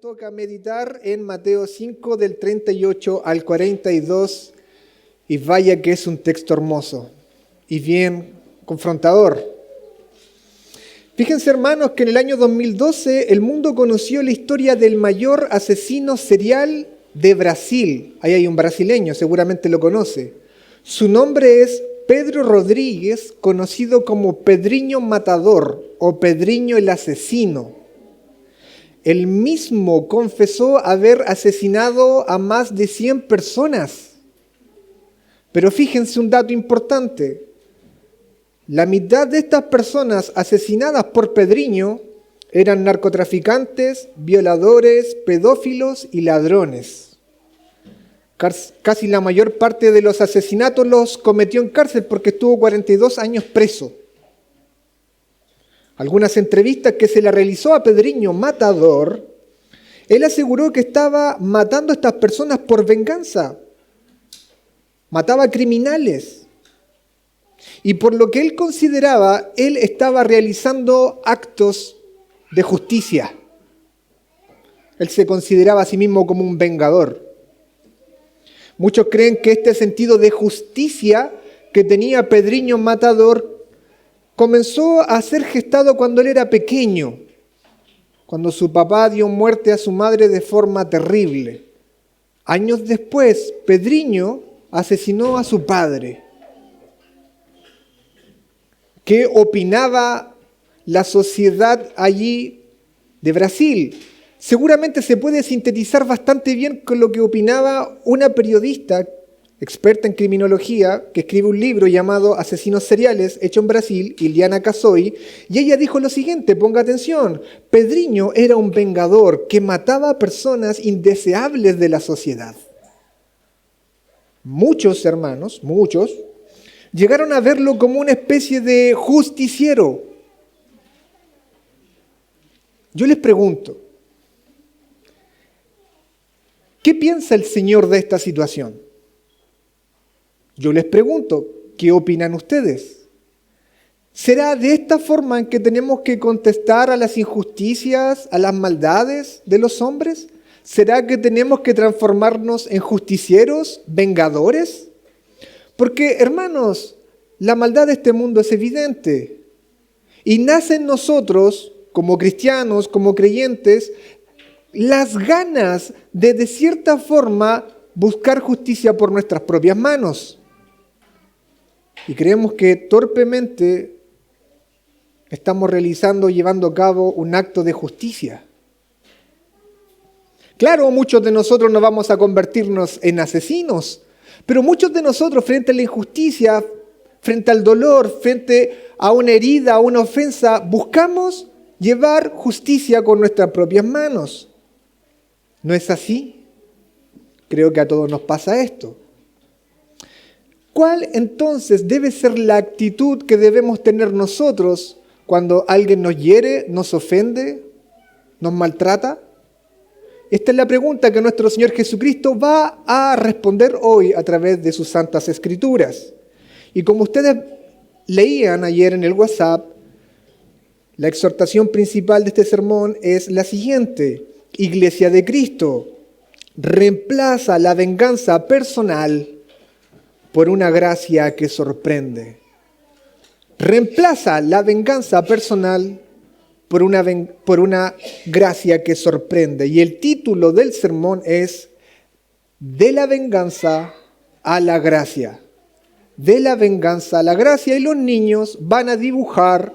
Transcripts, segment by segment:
toca meditar en Mateo 5 del 38 al 42 y vaya que es un texto hermoso y bien confrontador. Fíjense, hermanos, que en el año 2012 el mundo conoció la historia del mayor asesino serial de Brasil. Ahí hay un brasileño, seguramente lo conoce. Su nombre es Pedro Rodríguez, conocido como Pedrinho Matador o Pedrinho el Asesino. Él mismo confesó haber asesinado a más de 100 personas. Pero fíjense un dato importante. La mitad de estas personas asesinadas por Pedrinho eran narcotraficantes, violadores, pedófilos y ladrones. Casi la mayor parte de los asesinatos los cometió en cárcel porque estuvo 42 años preso. Algunas entrevistas que se le realizó a Pedrinho Matador, él aseguró que estaba matando a estas personas por venganza. Mataba a criminales. Y por lo que él consideraba, él estaba realizando actos de justicia. Él se consideraba a sí mismo como un vengador. Muchos creen que este sentido de justicia que tenía Pedrinho Matador comenzó a ser gestado cuando él era pequeño, cuando su papá dio muerte a su madre de forma terrible. Años después, Pedrinho asesinó a su padre. ¿Qué opinaba la sociedad allí de Brasil? Seguramente se puede sintetizar bastante bien con lo que opinaba una periodista experta en criminología, que escribe un libro llamado Asesinos Seriales, hecho en Brasil, Iliana Casoy, y ella dijo lo siguiente, ponga atención: Pedrinho era un vengador que mataba a personas indeseables de la sociedad. Muchos hermanos, llegaron a verlo como una especie de justiciero. Yo les pregunto, ¿qué piensa el Señor de esta situación? Yo les pregunto, ¿qué opinan ustedes? ¿Será de esta forma en que tenemos que contestar a las injusticias, a las maldades de los hombres? ¿Será que tenemos que transformarnos en justicieros, vengadores? Porque, hermanos, la maldad de este mundo es evidente. Y nace en nosotros, como cristianos, como creyentes, las ganas de cierta forma, buscar justicia por nuestras propias manos. Y creemos que torpemente estamos realizando, llevando a cabo un acto de justicia. Claro, muchos de nosotros no vamos a convertirnos en asesinos, pero muchos de nosotros frente a la injusticia, frente al dolor, frente a una herida, a una ofensa, buscamos llevar justicia con nuestras propias manos. ¿No es así? Creo que a todos nos pasa esto. ¿Cuál entonces debe ser la actitud que debemos tener nosotros cuando alguien nos hiere, nos ofende, nos maltrata? Esta es la pregunta que nuestro Señor Jesucristo va a responder hoy a través de sus santas escrituras. Y como ustedes leían ayer en el WhatsApp, la exhortación principal de este sermón es la siguiente: Iglesia de Cristo, reemplaza la venganza personal por una gracia que sorprende. Reemplaza la venganza personal por una gracia que sorprende. Y el título del sermón es De la venganza a la gracia. De la venganza a la gracia. Y los niños van a dibujar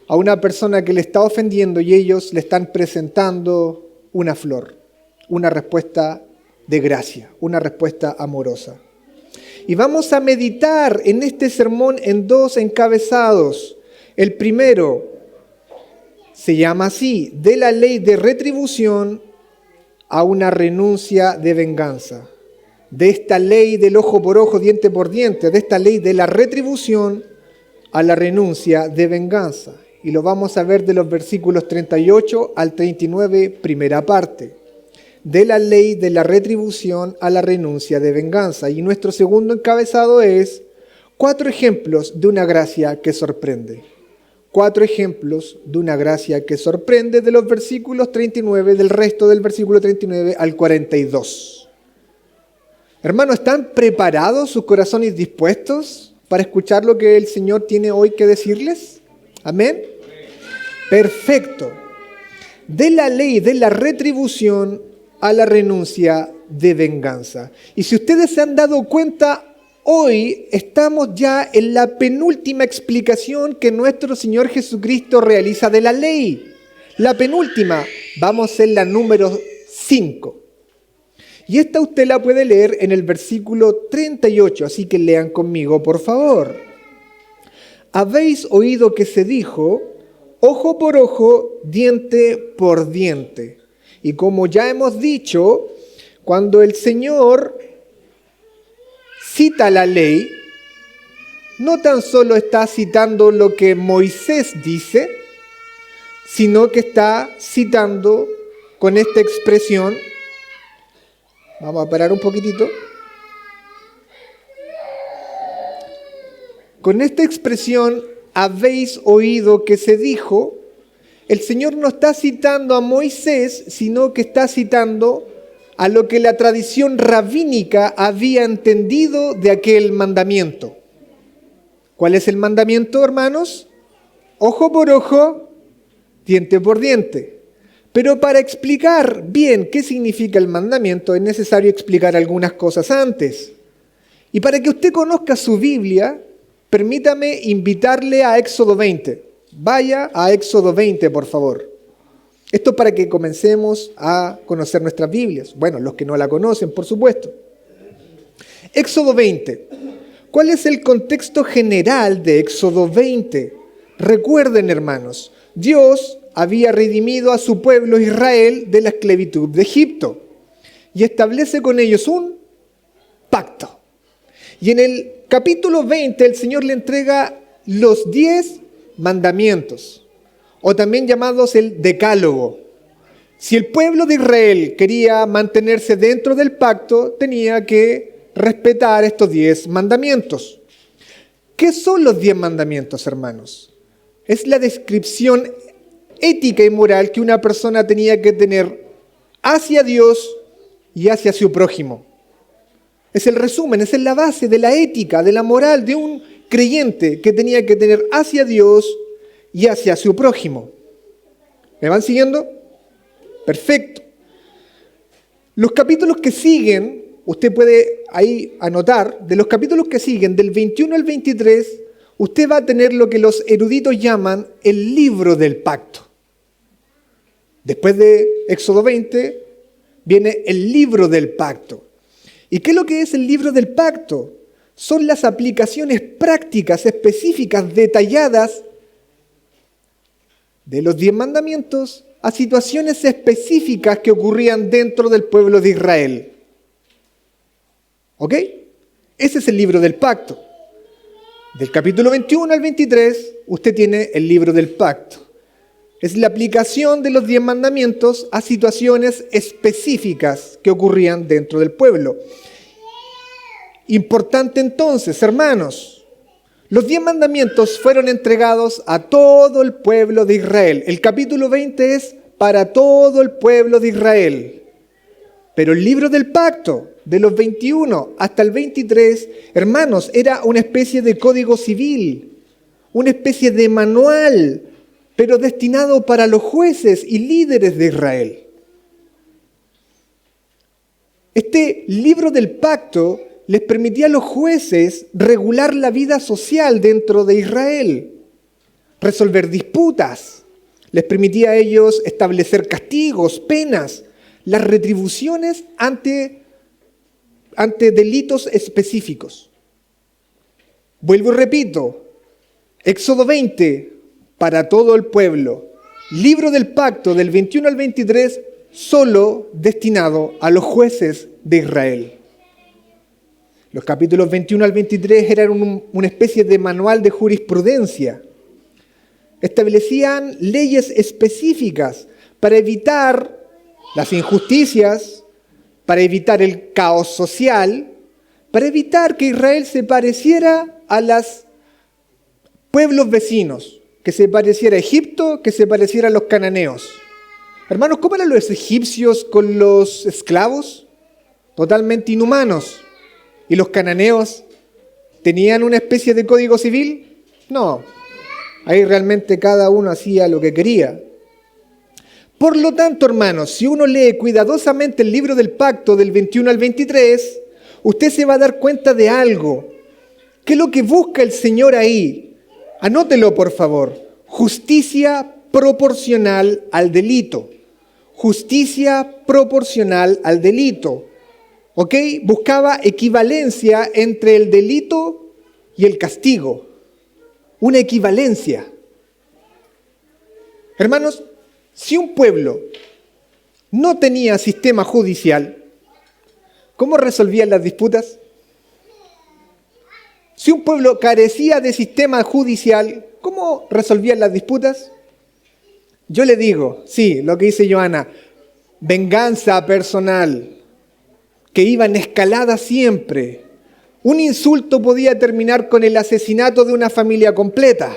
a una persona que le está ofendiendo y ellos le están presentando una flor, una respuesta de gracia, una respuesta amorosa. Y vamos a meditar en este sermón en dos encabezados. El primero se llama así: de la ley de retribución a una renuncia de venganza. De esta ley del ojo por ojo, diente por diente, de esta ley de la retribución a la renuncia de venganza. Y lo vamos a ver de los versículos 38 al 39, primera parte. De la ley de la retribución a la renuncia de venganza. Y nuestro segundo encabezado es 4 ejemplos de una gracia que sorprende. 4 ejemplos de una gracia que sorprende de los versículos 39, del resto del versículo 39 al 42. Hermanos, ¿están preparados, sus corazones dispuestos para escuchar lo que el Señor tiene hoy que decirles? ¿Amén? Perfecto. De la ley de la retribución a la renuncia de venganza. Y si ustedes se han dado cuenta, hoy estamos ya en la penúltima explicación que nuestro Señor Jesucristo realiza de la ley. La penúltima, vamos en la número 5. Y esta usted la puede leer en el versículo 38, así que lean conmigo, por favor. Habéis oído que se dijo, ojo por ojo, diente por diente. Y como ya hemos dicho, cuando el Señor cita la ley, no tan solo está citando lo que Moisés dice, sino que está citando con esta expresión. Vamos a parar un poquitito. Con esta expresión, habéis oído que se dijo, el Señor no está citando a Moisés, sino que está citando a lo que la tradición rabínica había entendido de aquel mandamiento. ¿Cuál es el mandamiento, hermanos? Ojo por ojo, diente por diente. Pero para explicar bien qué significa el mandamiento es necesario explicar algunas cosas antes. Y para que usted conozca su Biblia, permítame invitarle a Éxodo 20. Vaya a Éxodo 20, por favor. Esto es para que comencemos a conocer nuestras Biblias. Bueno, los que no la conocen, por supuesto. Éxodo 20. ¿Cuál es el contexto general de Éxodo 20? Recuerden, hermanos, Dios había redimido a su pueblo Israel de la esclavitud de Egipto y establece con ellos un pacto. Y en el capítulo 20 el Señor le entrega los 10 mandamientos, o también llamados el decálogo. Si el pueblo de Israel quería mantenerse dentro del pacto, tenía que respetar estos 10 mandamientos. ¿Qué son los 10 mandamientos, hermanos? Es la descripción ética y moral que una persona tenía que tener hacia Dios y hacia su prójimo. Es el resumen, esa es la base de la ética, de la moral de un creyente que tenía que tener hacia Dios y hacia su prójimo. ¿Me van siguiendo? Perfecto. Los capítulos que siguen, usted puede ahí anotar, de los capítulos que siguen, del 21 al 23, usted va a tener lo que los eruditos llaman el libro del pacto. Después de Éxodo 20, viene el libro del pacto. ¿Y qué es lo que es el libro del pacto? Son las aplicaciones prácticas, específicas, detalladas de los 10 mandamientos a situaciones específicas que ocurrían dentro del pueblo de Israel. ¿Ok? Ese es el libro del pacto. Del capítulo 21 al 23, usted tiene el libro del pacto. Es la aplicación de los 10 mandamientos a situaciones específicas que ocurrían dentro del pueblo. Importante entonces, hermanos, los 10 mandamientos fueron entregados a todo el pueblo de Israel. El capítulo 20 es para todo el pueblo de Israel. Pero el libro del pacto, de los 21 hasta el 23, hermanos, era una especie de código civil, una especie de manual, pero destinado para los jueces y líderes de Israel. Este libro del pacto les permitía a los jueces regular la vida social dentro de Israel, resolver disputas, les permitía a ellos establecer castigos, penas, las retribuciones ante delitos específicos. Vuelvo y repito, Éxodo 20, para todo el pueblo. Libro del pacto del 21 al 23, solo destinado a los jueces de Israel. Los capítulos 21 al 23 eran una especie de manual de jurisprudencia. Establecían leyes específicas para evitar las injusticias, para evitar el caos social, para evitar que Israel se pareciera a los pueblos vecinos, que se pareciera a Egipto, que se pareciera a los cananeos. Hermanos, ¿cómo eran los egipcios con los esclavos? Totalmente inhumanos. ¿Y los cananeos tenían una especie de código civil? No. Ahí realmente cada uno hacía lo que quería. Por lo tanto, hermanos, si uno lee cuidadosamente el libro del pacto del 21 al 23, usted se va a dar cuenta de algo. ¿Qué es lo que busca el Señor ahí? Anótelo, por favor. Justicia proporcional al delito. Justicia proporcional al delito. ¿Ok? Buscaba equivalencia entre el delito y el castigo. Una equivalencia. Hermanos, si un pueblo no tenía sistema judicial, ¿cómo resolvían las disputas? Si un pueblo carecía de sistema judicial, ¿cómo resolvían las disputas? Yo le digo, sí, lo que dice Joana, venganza personal, que iba en escalada siempre. Un insulto podía terminar con el asesinato de una familia completa.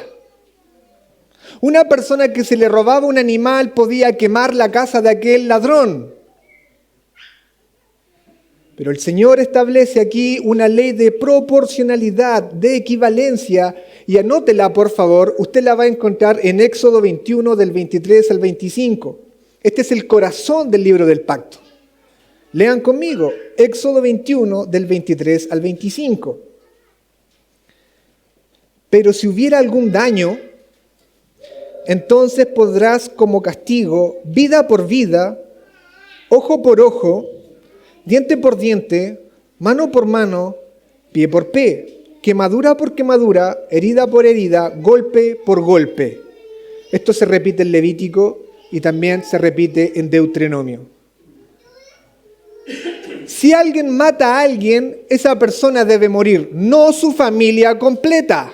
Una persona que se le robaba un animal podía quemar la casa de aquel ladrón. Pero el Señor establece aquí una ley de proporcionalidad, de equivalencia, y anótela por favor, usted la va a encontrar en Éxodo 21 del 23 al 25. Este es el corazón del libro del pacto. Lean conmigo, Éxodo 21 del 23 al 25. Pero si hubiera algún daño, entonces podrás como castigo, vida por vida, ojo por ojo, diente por diente, mano por mano, pie por pie, quemadura por quemadura, herida por herida, golpe por golpe. Esto se repite en Levítico y también se repite en Deuteronomio. Si alguien mata a alguien, esa persona debe morir, no su familia completa.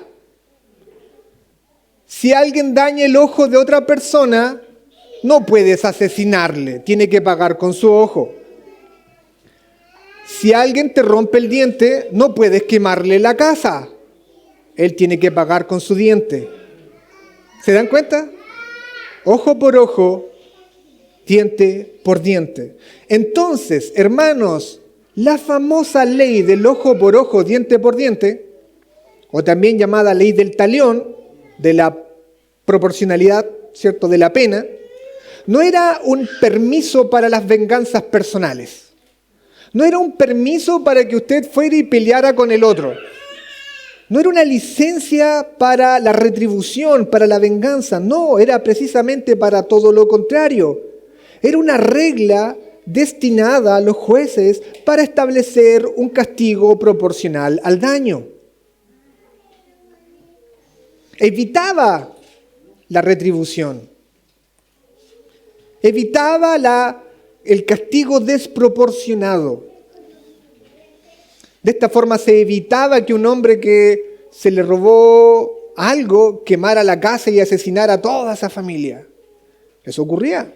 Si alguien daña el ojo de otra persona, no puedes asesinarle, tiene que pagar con su ojo. Si alguien te rompe el diente, no puedes quemarle la casa. Él tiene que pagar con su diente. ¿Se dan cuenta? Ojo por ojo, diente por diente. Entonces, hermanos, la famosa ley del ojo por ojo, diente por diente, o también llamada ley del talión, de la proporcionalidad, ¿cierto?, de la pena, no era un permiso para las venganzas personales. No era un permiso para que usted fuera y peleara con el otro. No era una licencia para la retribución, para la venganza. No, era precisamente para todo lo contrario. Era una regla destinada a los jueces para establecer un castigo proporcional al daño. Evitaba la retribución. Evitaba el castigo desproporcionado. De esta forma se evitaba que un hombre que se le robó algo quemara la casa y asesinara a toda esa familia. Eso ocurría.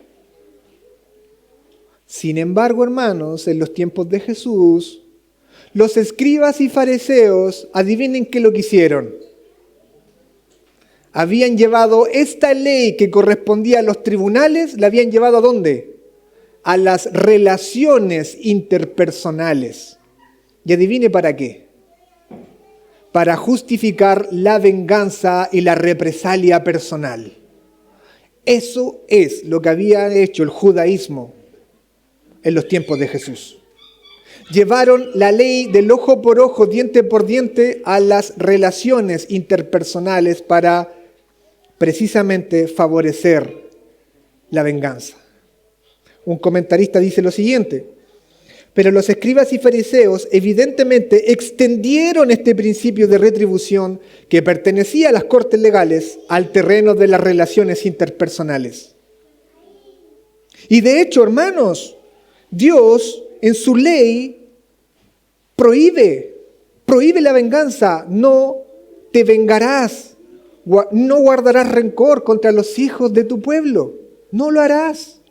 Sin embargo, hermanos, en los tiempos de Jesús, los escribas y fariseos, adivinen qué lo que hicieron. Habían llevado esta ley que correspondía a los tribunales, la habían llevado ¿a dónde? A las relaciones interpersonales. Y adivine para qué. Para justificar la venganza y la represalia personal. Eso es lo que había hecho el judaísmo en los tiempos de Jesús. Llevaron la ley del ojo por ojo, diente por diente a las relaciones interpersonales para precisamente favorecer la venganza. Un comentarista dice lo siguiente: pero los escribas y fariseos evidentemente extendieron este principio de retribución que pertenecía a las cortes legales al terreno de las relaciones interpersonales. Y de hecho, hermanos, Dios en su ley prohíbe la venganza. No te vengarás, no guardarás rencor contra los hijos de tu pueblo. No lo harás.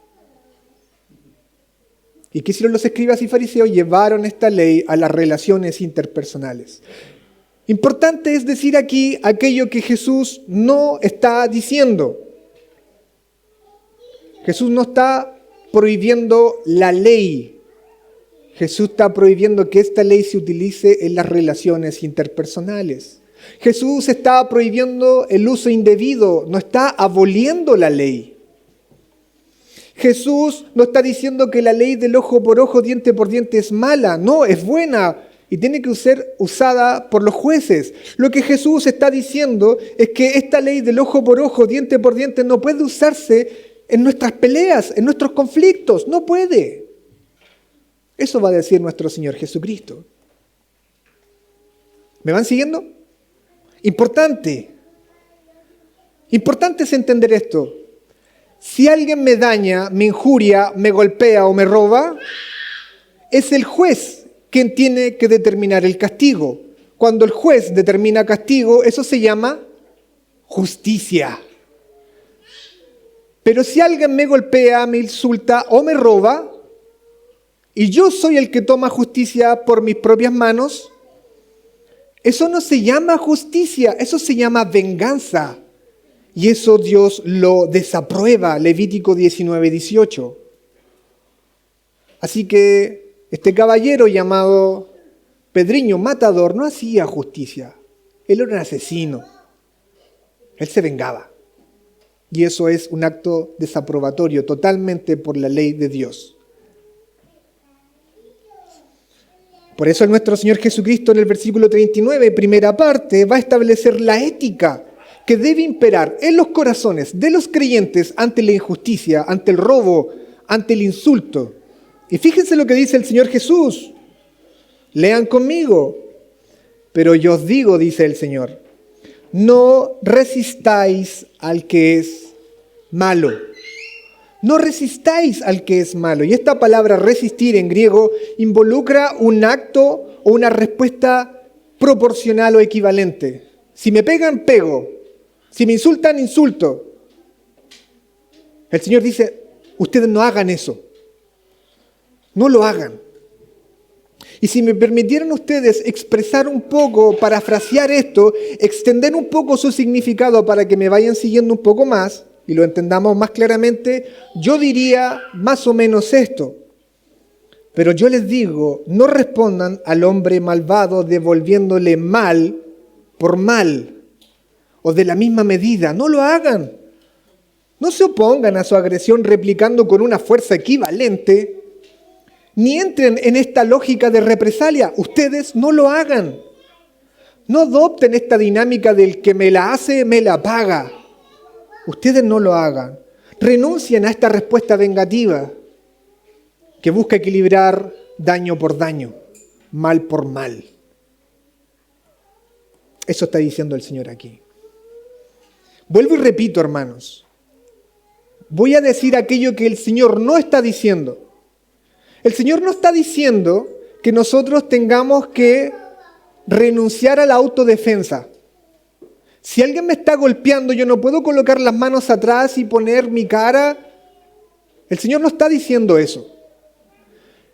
¿Y qué hicieron los escribas y fariseos? Llevaron esta ley a las relaciones interpersonales. Importante es decir aquí aquello que Jesús no está diciendo. Jesús no está prohibiendo la ley. Jesús está prohibiendo que esta ley se utilice en las relaciones interpersonales. Jesús está prohibiendo el uso indebido, no está aboliendo la ley. Jesús no está diciendo que la ley del ojo por ojo, diente por diente es mala, no, es buena y tiene que ser usada por los jueces. Lo que Jesús está diciendo es que esta ley del ojo por ojo, diente por diente no puede usarse en nuestras peleas, en nuestros conflictos, no puede. Eso va a decir nuestro Señor Jesucristo. ¿Me van siguiendo? Importante es entender esto. Si alguien me daña, me injuria, me golpea o me roba, es el juez quien tiene que determinar el castigo. Cuando el juez determina castigo, eso se llama justicia. Pero si alguien me golpea, me insulta o me roba, y yo soy el que toma justicia por mis propias manos, eso no se llama justicia, eso se llama venganza. Y eso Dios lo desaprueba, Levítico 19:18. Así que este caballero llamado Pedriño Matador no hacía justicia. Él era un asesino. Él se vengaba. Y eso es un acto desaprobatorio totalmente por la ley de Dios. Por eso nuestro Señor Jesucristo en el versículo 39, primera parte, va a establecer la ética que debe imperar en los corazones de los creyentes ante la injusticia, ante el robo, ante el insulto. Y fíjense lo que dice el Señor Jesús. Lean conmigo. Pero yo os digo, dice el Señor, no resistáis al que es malo. No resistáis al que es malo. Y esta palabra resistir en griego involucra un acto o una respuesta proporcional o equivalente. Si me pegan, pego. Si me insultan, insulto. El Señor dice, ustedes no hagan eso. No lo hagan. Y si me permitieran ustedes expresar un poco, parafrasear esto, extender un poco su significado para que me vayan siguiendo un poco más y lo entendamos más claramente, yo diría más o menos esto. Pero yo les digo, no respondan al hombre malvado devolviéndole mal por mal o de la misma medida. No lo hagan. No se opongan a su agresión replicando con una fuerza equivalente. Ni entren en esta lógica de represalia. Ustedes no lo hagan. No adopten esta dinámica del que me la hace, me la paga. Ustedes no lo hagan. Renuncien a esta respuesta vengativa que busca equilibrar daño por daño, mal por mal. Eso está diciendo el Señor aquí. Vuelvo y repito, hermanos. Voy a decir aquello que el Señor no está diciendo. El Señor no está diciendo que nosotros tengamos que renunciar a la autodefensa. Si alguien me está golpeando, yo no puedo colocar las manos atrás y poner mi cara. El Señor no está diciendo eso.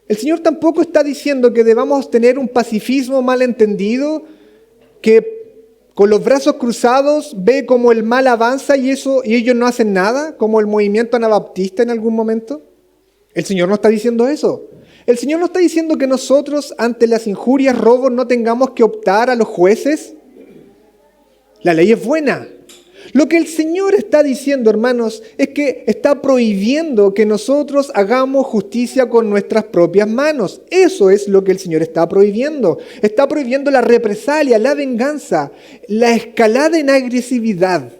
El Señor tampoco está diciendo que debamos tener un pacifismo malentendido, que con los brazos cruzados ve cómo el mal avanza y ellos no hacen nada, como el movimiento anabaptista en algún momento. El Señor no está diciendo eso. El Señor no está diciendo que nosotros ante las injurias, robos, no tengamos que optar a los jueces. La ley es buena. Lo que el Señor está diciendo, hermanos, es que está prohibiendo que nosotros hagamos justicia con nuestras propias manos. Eso es lo que el Señor está prohibiendo. Está prohibiendo la represalia, la venganza, la escalada en agresividad.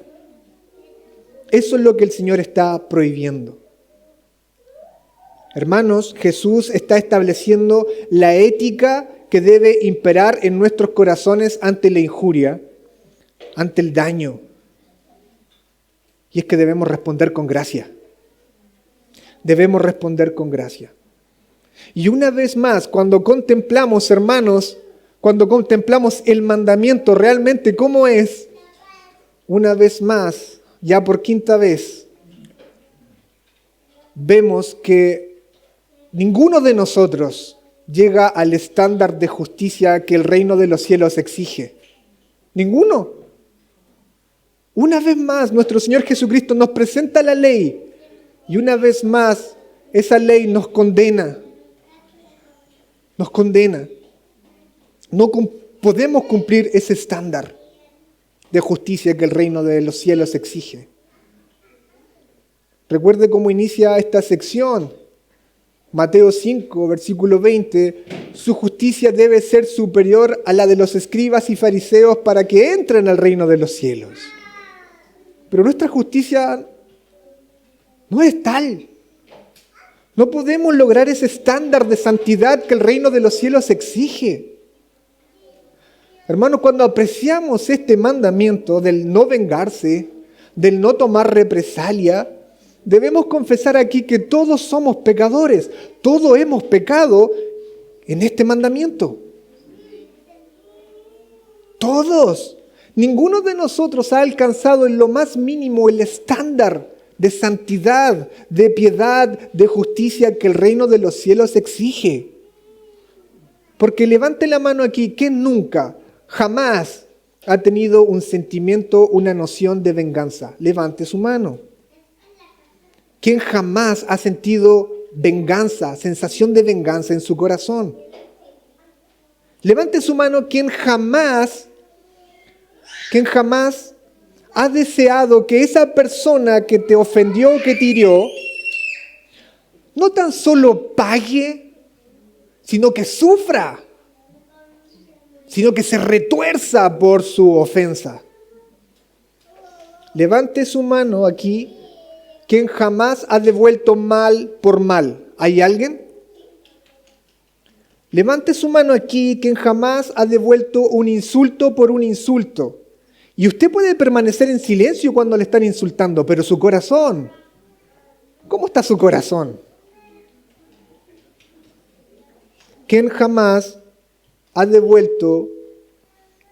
Eso es lo que el Señor está prohibiendo. Hermanos, Jesús está estableciendo la ética que debe imperar en nuestros corazones ante la injuria, ante el daño. Y es que debemos responder con gracia. Debemos responder con gracia. Y una vez más, cuando contemplamos, hermanos, cuando contemplamos el mandamiento realmente cómo es, una vez más, ya por quinta vez, vemos que ninguno de nosotros llega al estándar de justicia que el reino de los cielos exige. Ninguno. Una vez más, nuestro Señor Jesucristo nos presenta la ley y una vez más, esa ley nos condena. Nos condena. No podemos cumplir ese estándar de justicia que el reino de los cielos exige. Recuerde cómo inicia esta sección. Mateo 5, versículo 20. Su justicia debe ser superior a la de los escribas y fariseos para que entren al reino de los cielos. Pero nuestra justicia no es tal. No podemos lograr ese estándar de santidad que el reino de los cielos exige. Hermanos, cuando apreciamos este mandamiento del no vengarse, del no tomar represalia, debemos confesar aquí que todos somos pecadores. Todos hemos pecado en este mandamiento. Todos. Ninguno de nosotros ha alcanzado en lo más mínimo el estándar de santidad, de piedad, de justicia que el reino de los cielos exige. Porque levante la mano aquí, ¿quién nunca, jamás ha tenido un sentimiento, una noción de venganza? Levante su mano. ¿Quién jamás ha sentido venganza, sensación de venganza en su corazón? Levante su mano, ¿quién jamás ha deseado que esa persona que te ofendió o que te hirió no tan solo pague, sino que sufra, sino que se retuerza por su ofensa? Levante su mano aquí, quien jamás ha devuelto mal por mal. ¿Hay alguien? Levante su mano aquí, quien jamás ha devuelto un insulto por un insulto. Y usted puede permanecer en silencio cuando le están insultando, pero su corazón, ¿cómo está su corazón? ¿Quién jamás ha devuelto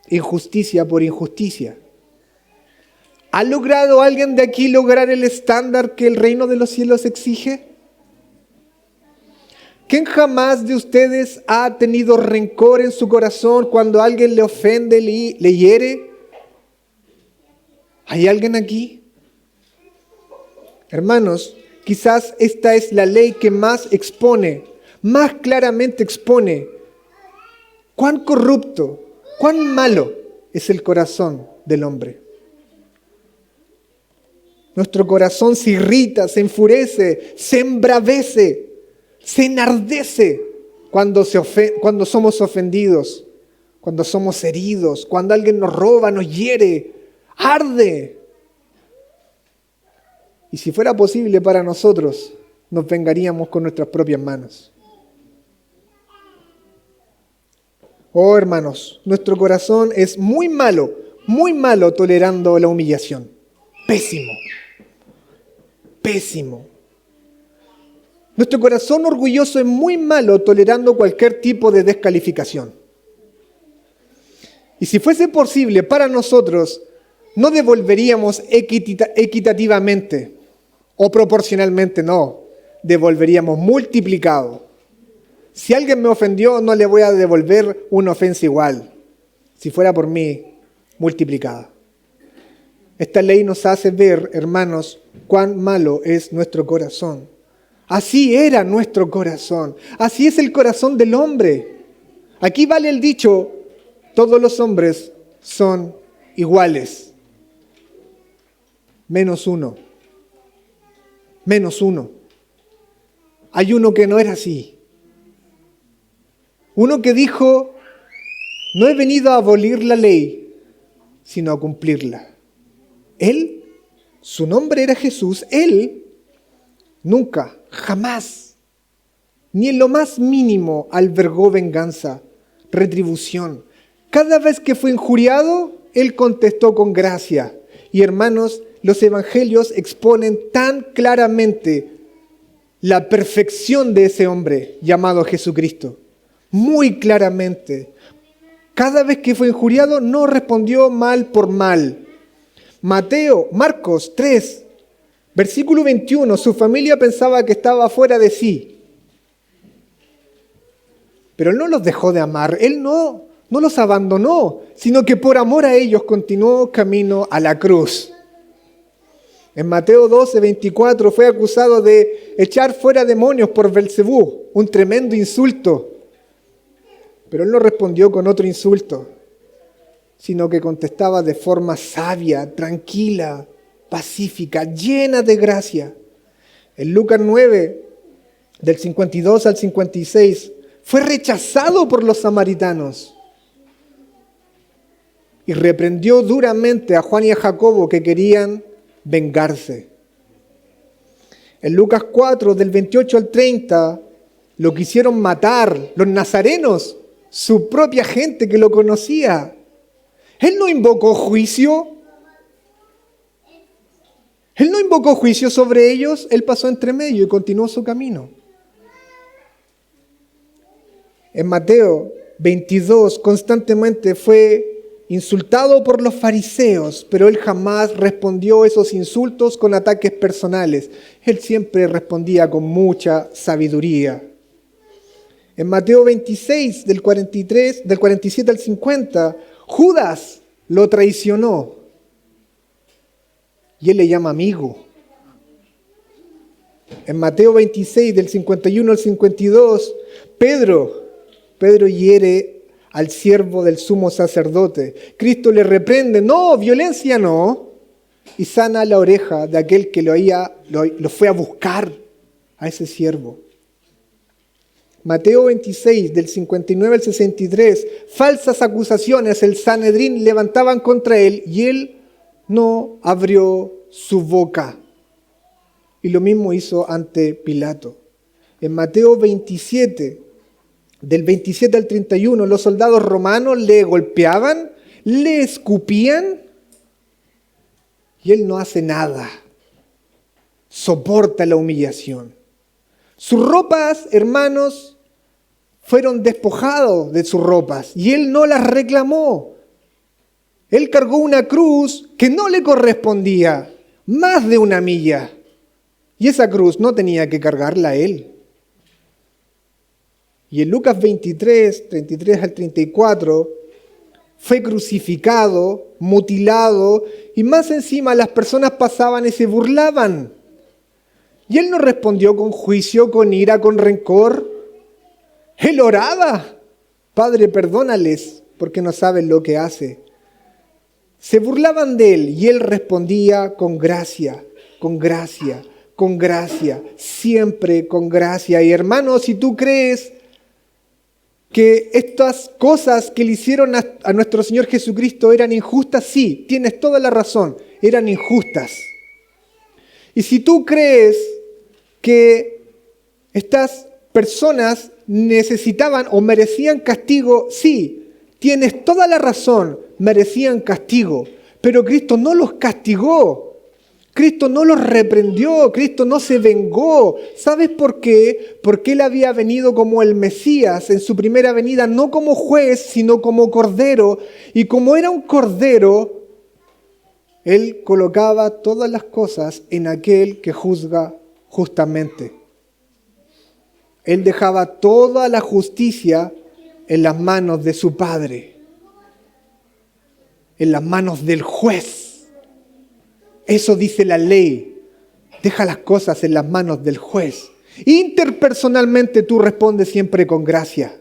injusticia por injusticia? ¿Ha logrado alguien de aquí lograr el estándar que el reino de los cielos exige? ¿Quién jamás de ustedes ha tenido rencor en su corazón cuando alguien le ofende, le hiere? ¿Hay alguien aquí? Hermanos, quizás esta es la ley que más claramente expone cuán corrupto, cuán malo es el corazón del hombre. Nuestro corazón se irrita, se enfurece, se embravece, se enardece cuando somos ofendidos, cuando somos heridos, cuando alguien nos roba, nos hiere. Arde. Y si fuera posible para nosotros, nos vengaríamos con nuestras propias manos. Oh, hermanos, nuestro corazón es muy malo tolerando la humillación. Pésimo. Pésimo. Nuestro corazón orgulloso es muy malo tolerando cualquier tipo de descalificación. Y si fuese posible para nosotros, no devolveríamos equitativamente o proporcionalmente, no. Devolveríamos multiplicado. Si alguien me ofendió, no le voy a devolver una ofensa igual. Si fuera por mí, multiplicada. Esta ley nos hace ver, hermanos, cuán malo es nuestro corazón. Así era nuestro corazón. Así es el corazón del hombre. Aquí vale el dicho, todos los hombres son iguales. Menos uno. Hay uno que no era así. Uno que dijo, no he venido a abolir la ley, sino a cumplirla. Él, su nombre era Jesús, él nunca, jamás, ni en lo más mínimo albergó venganza, retribución. Cada vez que fue injuriado, él contestó con gracia. Y hermanos, los evangelios exponen tan claramente la perfección de ese hombre llamado Jesucristo. Muy claramente. Cada vez que fue injuriado no respondió mal por mal. Marcos 3, versículo 21, su familia pensaba que estaba fuera de sí. Pero él no los dejó de amar, él no no los abandonó, sino que por amor a ellos continuó camino a la cruz. En Mateo 12:24 fue acusado de echar fuera demonios por Belcebú, un tremendo insulto. Pero él no respondió con otro insulto, sino que contestaba de forma sabia, tranquila, pacífica, llena de gracia. En Lucas 9, del 52 al 56, fue rechazado por los samaritanos y reprendió duramente a Juan y a Jacobo que querían vengarse. En Lucas 4, del 28 al 30, lo quisieron matar los nazarenos, su propia gente que lo conocía. Él no invocó juicio. Él no invocó juicio sobre ellos, él pasó entre medio y continuó su camino. En Mateo 22 constantemente fue insultado por los fariseos, pero él jamás respondió esos insultos con ataques personales. Él siempre respondía con mucha sabiduría. En Mateo 26, del 47 al 50, Judas lo traicionó. Y él le llama amigo. En Mateo 26, del 51 al 52, Pedro hiere al siervo del sumo sacerdote. Cristo le reprende, no, violencia no, y sana la oreja de aquel que lo fue a buscar a ese siervo. Mateo 26, del 59 al 63, falsas acusaciones el Sanedrín levantaban contra él y él no abrió su boca. Y lo mismo hizo ante Pilato. En Mateo 27, del 27 al 31, los soldados romanos le golpeaban, le escupían y él no hace nada. Soporta la humillación. Sus ropas, hermanos, fueron despojados de sus ropas y él no las reclamó. Él cargó una cruz que no le correspondía, más de 1 milla. Y esa cruz no tenía que cargarla él. Y en Lucas 23, 33 al 34, fue crucificado, mutilado, y más encima las personas pasaban y se burlaban. Y él no respondió con juicio, con ira, con rencor. Él oraba: Padre, perdónales, porque no saben lo que hace. Se burlaban de él y él respondía con gracia, con gracia, con gracia, siempre con gracia. Y hermanos, si tú crees que estas cosas que le hicieron a nuestro Señor Jesucristo eran injustas, sí, tienes toda la razón, eran injustas. Y si tú crees que estas personas necesitaban o merecían castigo, sí, tienes toda la razón, merecían castigo, pero Cristo no los castigó. Cristo no los reprendió, Cristo no se vengó. ¿Sabes por qué? Porque Él había venido como el Mesías en su primera venida, no como juez, sino como cordero. Y como era un cordero, Él colocaba todas las cosas en aquel que juzga justamente. Él dejaba toda la justicia en las manos de su Padre, en las manos del juez. Eso dice la ley. Deja las cosas en las manos del juez. Interpersonalmente tú respondes siempre con gracia.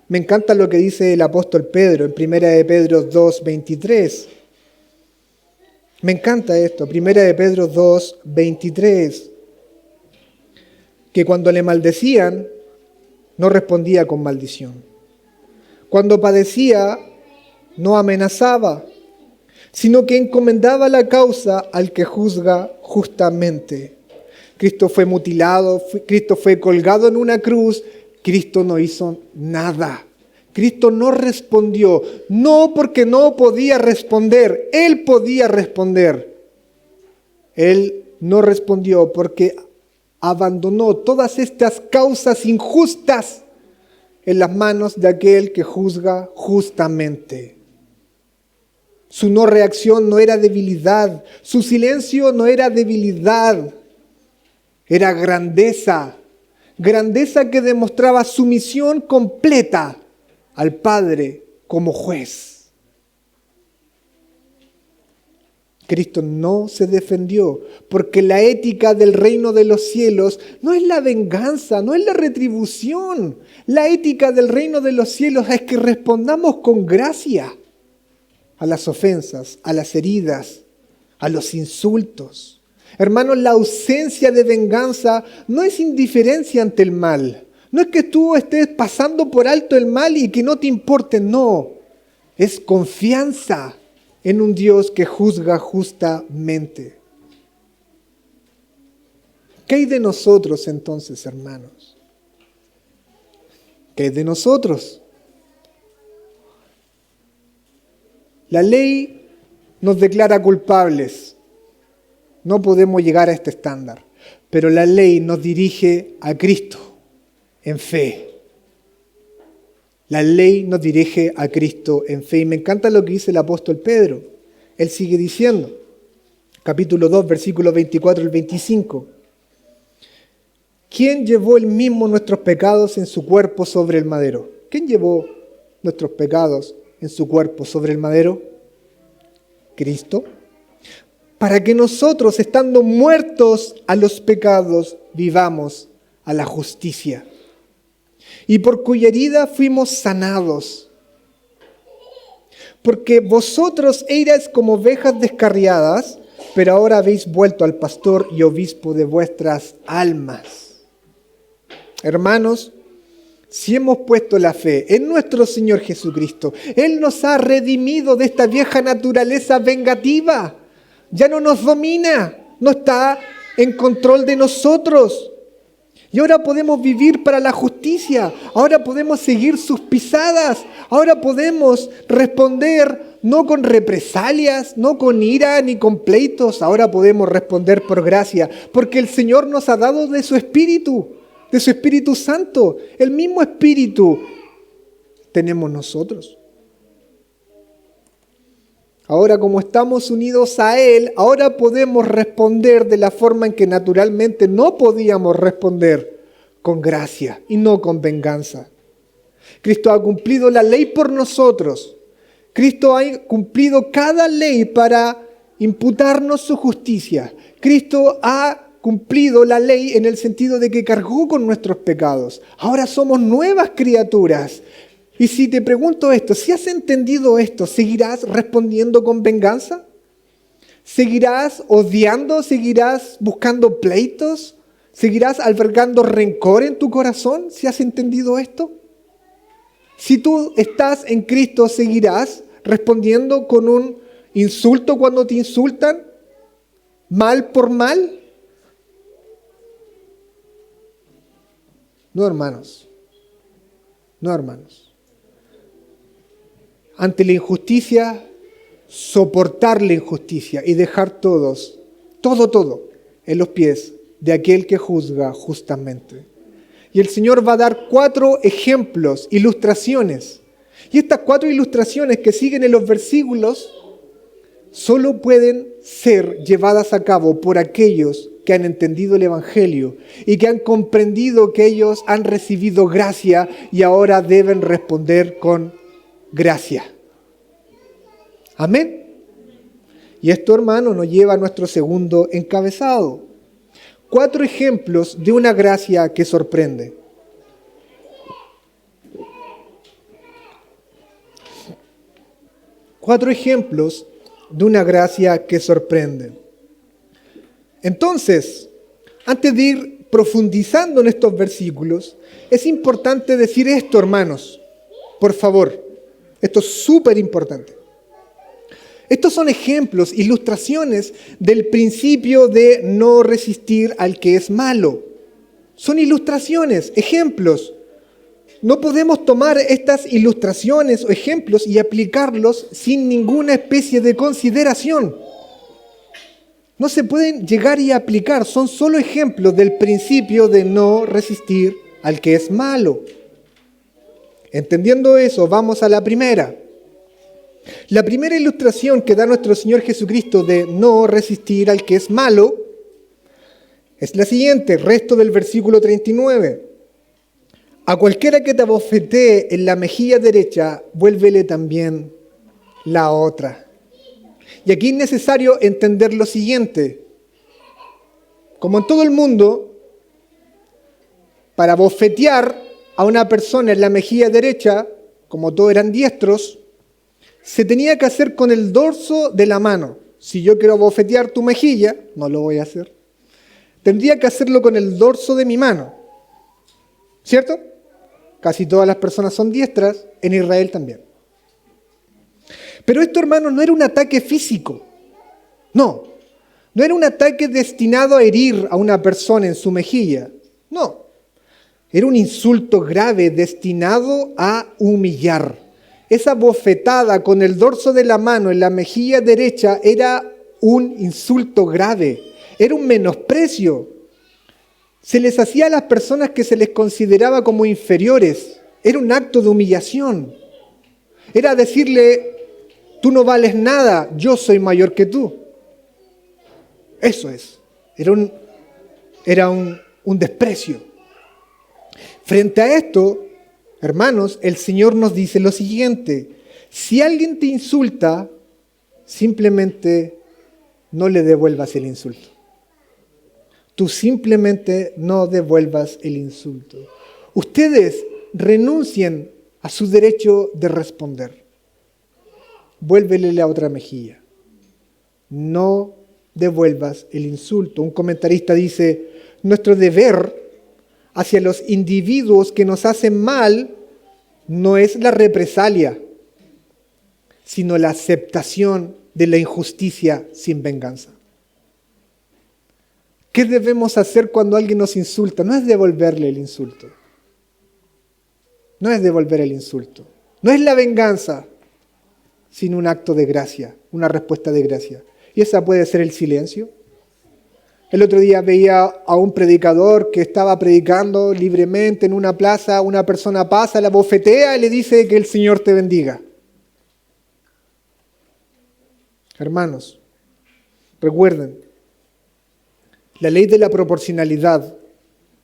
Me encanta lo que dice el apóstol Pedro en 1 de Pedro 2, 23. Me encanta esto, 1 de Pedro 2, 23. Que cuando le maldecían, no respondía con maldición. Cuando padecía, no amenazaba, sino que encomendaba la causa al que juzga justamente. Cristo fue mutilado, Cristo fue colgado en una cruz, Cristo no hizo nada. Cristo no respondió, no porque no podía responder, Él podía responder. Él no respondió porque abandonó todas estas causas injustas en las manos de aquel que juzga justamente. Su no reacción no era debilidad, su silencio no era debilidad, era grandeza. Grandeza que demostraba sumisión completa al Padre como juez. Cristo no se defendió, porque la ética del reino de los cielos no es la venganza, no es la retribución. La ética del reino de los cielos es que respondamos con gracia a las ofensas, a las heridas, a los insultos. Hermanos, la ausencia de venganza no es indiferencia ante el mal. No es que tú estés pasando por alto el mal y que no te importe, no. Es confianza en un Dios que juzga justamente. ¿Qué hay de nosotros entonces, hermanos? ¿Qué hay de nosotros? La ley nos declara culpables. No podemos llegar a este estándar. Pero la ley nos dirige a Cristo en fe. La ley nos dirige a Cristo en fe. Y me encanta lo que dice el apóstol Pedro. Él sigue diciendo, capítulo 2, versículos 24 al 25. ¿Quién llevó él mismo nuestros pecados en su cuerpo sobre el madero? ¿Quién llevó nuestros pecados en su cuerpo sobre el madero? Cristo. Para que nosotros, estando muertos a los pecados, vivamos a la justicia. Y por cuya herida fuimos sanados. Porque vosotros erais como ovejas descarriadas, pero ahora habéis vuelto al pastor y obispo de vuestras almas. Hermanos, si hemos puesto la fe en nuestro Señor Jesucristo, Él nos ha redimido de esta vieja naturaleza vengativa. Ya no nos domina, no está en control de nosotros. Y ahora podemos vivir para la justicia, ahora podemos seguir sus pisadas, ahora podemos responder no con represalias, no con ira ni con pleitos, ahora podemos responder por gracia, porque el Señor nos ha dado de su Espíritu Santo, el mismo Espíritu tenemos nosotros. Ahora, como estamos unidos a Él, ahora podemos responder de la forma en que naturalmente no podíamos responder, con gracia y no con venganza. Cristo ha cumplido la ley por nosotros. Cristo ha cumplido cada ley para imputarnos su justicia. Cristo ha cumplido la ley en el sentido de que cargó con nuestros pecados. Ahora somos nuevas criaturas. Y si te pregunto esto, si has entendido esto, ¿seguirás respondiendo con venganza? ¿Seguirás odiando? ¿Seguirás buscando pleitos? ¿Seguirás albergando rencor en tu corazón si has entendido esto? Si tú estás en Cristo, ¿seguirás respondiendo con un insulto cuando te insultan? ¿Mal por mal? No, hermanos. No, hermanos. Ante la injusticia, soportar la injusticia y dejar todo en los pies de aquel que juzga justamente. Y el Señor va a dar 4 ejemplos, ilustraciones. Y estas 4 ilustraciones que siguen en los versículos solo pueden ser llevadas a cabo por aquellos que han entendido el Evangelio y que han comprendido que ellos han recibido gracia y ahora deben responder con gracia. Amén. Y esto, hermano, nos lleva a nuestro segundo encabezado. 4 ejemplos de una gracia que sorprende. Cuatro ejemplos de una gracia que sorprende. Entonces, antes de ir profundizando en estos versículos, es importante decir esto, hermanos. Por favor, esto es súper importante. Estos son ejemplos, ilustraciones del principio de no resistir al que es malo. Son ilustraciones, ejemplos. No podemos tomar estas ilustraciones o ejemplos y aplicarlos sin ninguna especie de consideración. No se pueden llegar y aplicar, son solo ejemplos del principio de no resistir al que es malo. Entendiendo eso, vamos a la primera. La primera ilustración que da nuestro Señor Jesucristo de no resistir al que es malo es la siguiente, resto del versículo 39. A cualquiera que te abofetee en la mejilla derecha, vuélvele también la otra. Y aquí es necesario entender lo siguiente. Como en todo el mundo, para bofetear a una persona en la mejilla derecha, como todos eran diestros, se tenía que hacer con el dorso de la mano. Si yo quiero bofetear tu mejilla, no lo voy a hacer. Tendría que hacerlo con el dorso de mi mano. ¿Cierto? Casi todas las personas son diestras, en Israel también. Pero esto, hermanos, no era un ataque físico. No era un ataque destinado a herir a una persona en su mejilla. No. Era un insulto grave destinado a humillar. Esa bofetada con el dorso de la mano en la mejilla derecha era un insulto grave. Era un menosprecio. Se les hacía a las personas que se les consideraba como inferiores. Era un acto de humillación. Era decirle, tú no vales nada, yo soy mayor que tú. Eso es. Era un desprecio. Frente a esto, hermanos, el Señor nos dice lo siguiente. Si alguien te insulta, simplemente no le devuelvas el insulto. Tú simplemente no devuelvas el insulto. Ustedes renuncien a su derecho de responder. Vuélvele la otra mejilla. No devuelvas el insulto. Un comentarista dice, nuestro deber hacia los individuos que nos hacen mal no es la represalia, sino la aceptación de la injusticia sin venganza. ¿Qué debemos hacer cuando alguien nos insulta? No es devolverle el insulto. No es devolver el insulto. No es la venganza, sino un acto de gracia, una respuesta de gracia. Y esa puede ser el silencio. El otro día veía a un predicador que estaba predicando libremente en una plaza, una persona pasa, la bofetea y le dice que el Señor te bendiga. Hermanos, recuerden, la ley de la proporcionalidad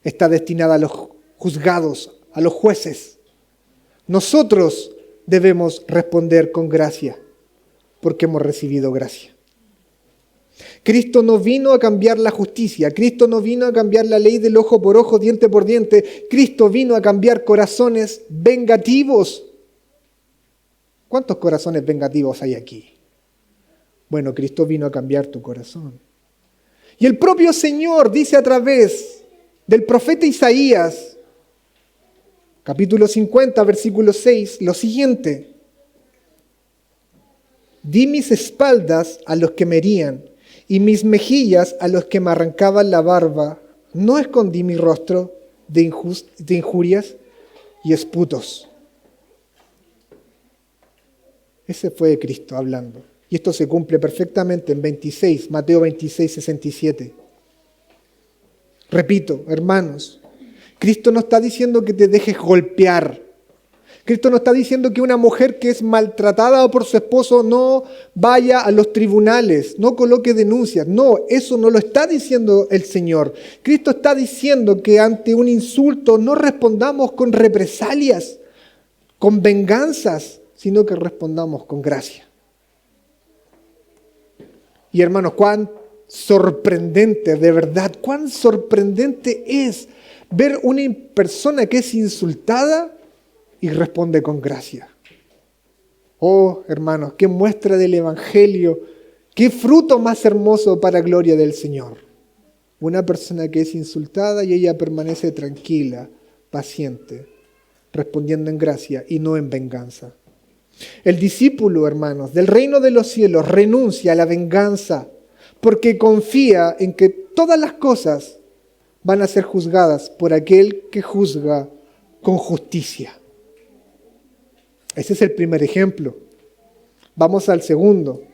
está destinada a los juzgados, a los jueces. Nosotros debemos responder con gracia, porque hemos recibido gracia. Cristo no vino a cambiar la justicia, Cristo no vino a cambiar la ley del ojo por ojo, diente por diente, Cristo vino a cambiar corazones vengativos. ¿Cuántos corazones vengativos hay aquí? Bueno, Cristo vino a cambiar tu corazón. Y el propio Señor dice a través del profeta Isaías, capítulo 50, versículo 6, lo siguiente. Di mis espaldas a los que me herían y mis mejillas a los que me arrancaban la barba. No escondí mi rostro de injurias y esputos. Ese fue Cristo hablando. Y esto se cumple perfectamente en Mateo 26, 67. Repito, hermanos, Cristo no está diciendo que te dejes golpear. Cristo no está diciendo que una mujer que es maltratada por su esposo no vaya a los tribunales, no coloque denuncias. No, eso no lo está diciendo el Señor. Cristo está diciendo que ante un insulto no respondamos con represalias, con venganzas, sino que respondamos con gracia. Y hermanos, cuán sorprendente, de verdad, cuán sorprendente es ver una persona que es insultada y responde con gracia. Oh, hermanos, qué muestra del Evangelio, qué fruto más hermoso para gloria del Señor. Una persona que es insultada y ella permanece tranquila, paciente, respondiendo en gracia y no en venganza. El discípulo, hermanos, del reino de los cielos renuncia a la venganza porque confía en que todas las cosas van a ser juzgadas por aquel que juzga con justicia. Ese es el primer ejemplo. Vamos al segundo.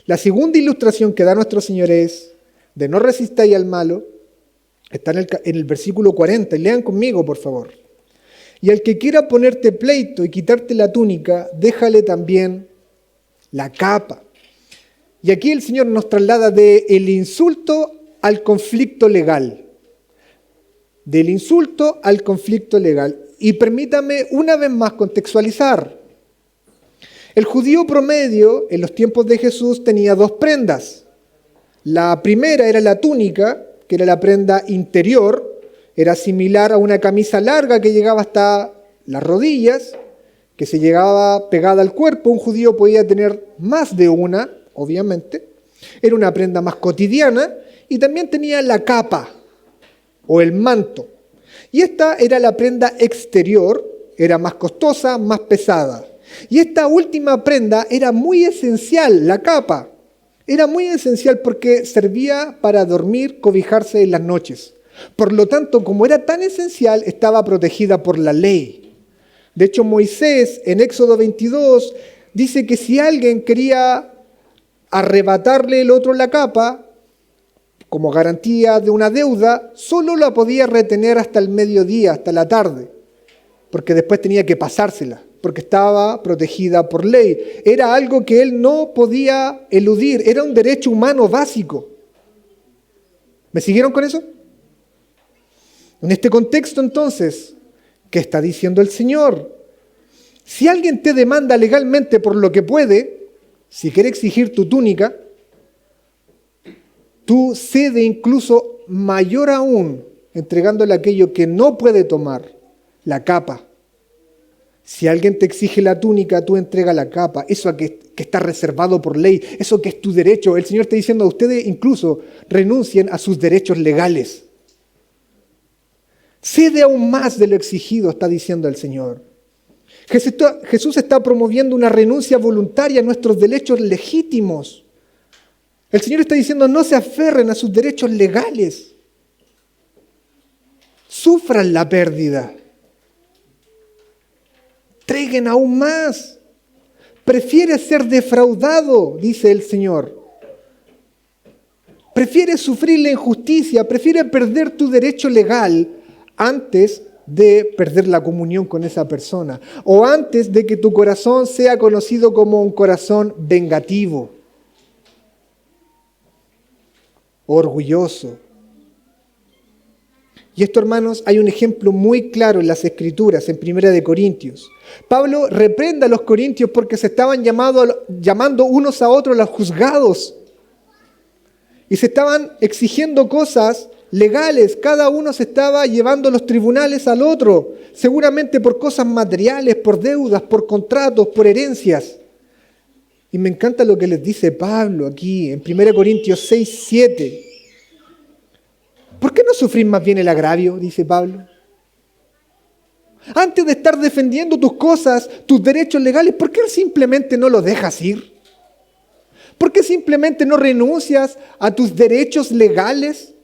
La segunda ilustración que da nuestro Señor es de no resistáis al malo. Está en el versículo 40. Lean conmigo, por favor. Y al que quiera ponerte pleito y quitarte la túnica, déjale también la capa. Y aquí el Señor nos traslada del insulto al conflicto legal. del insulto al conflicto legal. Y permítame una vez más contextualizar. El judío promedio en los tiempos de Jesús tenía dos prendas. La primera era la túnica, que era la prenda interior, era similar a una camisa larga que llegaba hasta las rodillas, que se llegaba pegada al cuerpo. Un judío podía tener más de una, obviamente. Era una prenda más cotidiana y también tenía la capa o el manto. Y esta era la prenda exterior, era más costosa, más pesada. Y esta última prenda era muy esencial, la capa. Era muy esencial porque servía para dormir, cobijarse en las noches. Por lo tanto, como era tan esencial, estaba protegida por la ley. De hecho, Moisés, en Éxodo 22, dice que si alguien quería arrebatarle el otro la capa, como garantía de una deuda, solo la podía retener hasta el mediodía, hasta la tarde, porque después tenía que pasársela, porque estaba protegida por ley. Era algo que él no podía eludir, era un derecho humano básico. ¿Me siguieron con eso? En este contexto, entonces, ¿qué está diciendo el Señor? Si alguien te demanda legalmente por lo que puede, si quiere exigir tu túnica, tú cede incluso mayor aún, entregándole aquello que no puede tomar, la capa. Si alguien te exige la túnica, tú entrega la capa, eso que está reservado por ley, eso que es tu derecho. El Señor está diciendo a ustedes incluso renuncien a sus derechos legales. Cede aún más de lo exigido, está diciendo el Señor. Jesús está promoviendo una renuncia voluntaria a nuestros derechos legítimos. El Señor está diciendo, no se aferren a sus derechos legales. Sufran la pérdida. Entreguen aún más. Prefiere ser defraudado, dice el Señor. Prefiere sufrir la injusticia, prefiere perder tu derecho legal antes de perder la comunión con esa persona, o antes de que tu corazón sea conocido como un corazón vengativo, orgulloso. Y esto, hermanos, hay un ejemplo muy claro en las Escrituras, en 1 Corintios. Pablo reprende a los corintios porque se estaban llamando unos a otros los juzgados. Y se estaban exigiendo cosas legales. Cada uno se estaba llevando a los tribunales al otro. Seguramente por cosas materiales, por deudas, por contratos, por herencias. Y me encanta lo que les dice Pablo aquí en 1 Corintios 6, 7. ¿Por qué no sufrir más bien el agravio? Dice Pablo. Antes de estar defendiendo tus cosas, tus derechos legales, ¿por qué simplemente no los dejas ir? ¿Por qué simplemente no renuncias a tus derechos legales?